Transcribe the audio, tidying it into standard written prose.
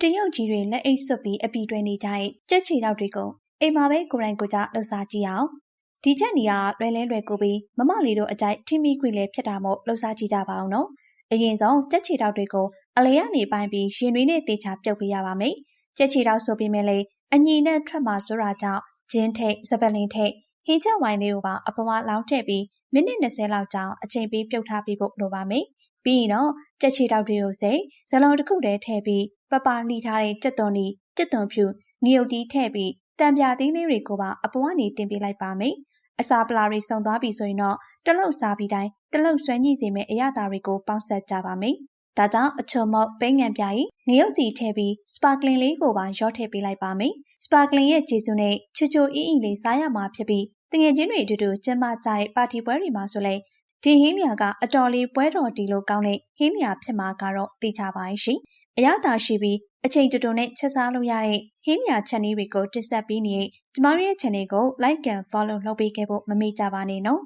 တရုတ်ကြီးတွေလက်အိတ်စွပ်ပြီးအပီတွဲနေကြတဲ့ကြက်ချီတောက်တွေကိုအိမ်မှာပဲကိုယ်တိုင်ကိုယ်ကျလှုပ်ရှားကြည့်အောင်ဒီချက်နေရလွယ်ကိုပြီးမမလေးတို့အကြိုက်ထိမိခွေလဲဖြစ်တာမို့လှုပ်ရှားကြည့်ကြပါအောင်နော်အရင်ဆုံးကြက်ချီတောက်တွေကိုအလဲကနေပိုင်းပြီးရင်တွေနဲ့တေချာပြုတ်ပေးရပါမယ်ကြက်ချီတောက်ဆိုပြီးမဲ့လေအညီနဲ့ထွက်မှာဆိုတာကြောင့်ဂျင်းထိတ်စပလင်ထိတ်ဟင်းချက်ဝိုင်းလေးကိုပါအပွားလောင်းထည့်ပြီးမိနစ်20လောက်ကြာအချိန်ပေးပြုတ်ထားပြီးဖို့လိုပါမယ်ပြီးရင်တော့ကြက်ချီတောက်တွေကိုစိဇလုံးတစ်ခုတည်းထည့်ပြီးပပလှီထားတဲ့ကြက်သွန်ဖြူငရုတ်တီးထည့်ပြီးတံပြာသေးလေးတွေကိုပါအပေါ်ကနေတင်ပေးလိုက်ပါမယ်အစာပလာတွေစုံသွားပြီဆိုရင်တော့တလုတ်စားပြီးတိုင်းတလုတ်ဆွဲညှိစေမယ့်အရသာတွေကိုပေါင်းဆက်ကြပါမယ်ဒါကြောင့်အချုံမောက်ပိန်းငံပြားငရုတ်စီထည့်ပြီးစပါကလင်လေးကိုပါရောထည့်ပေးလိုက်ပါမယ်စပါကလင်ရဲ့ကျေစုနဲ့ချိုအီလေးစားရမှာဖြစ်ပြီးတငယ်ချင်းတွေအတူတူကျင်းပကြတဲ့ပါတီပွဲတွေမှာဆိုလဲဒီဟင်းလျာကအတော်လေးပွဲတော်တီလို့ကောင်းတဲ့ဟင်းလျာဖြစ်မှာကတော့သိကြပါရဲ့ရှင်အရသာရှိပြီးအချိန်တူတူနဲ့ချက်စားလို့ရတဲ့ဟင်းလျာချက်နည်းတွေကိုတင်ဆက်ပေးနေတဲ့ကျမတို့ရဲ့ channel ကို like and follow လုပ်ပေးခဲ့ဖို့မမေ့ကြပါနဲ့နော်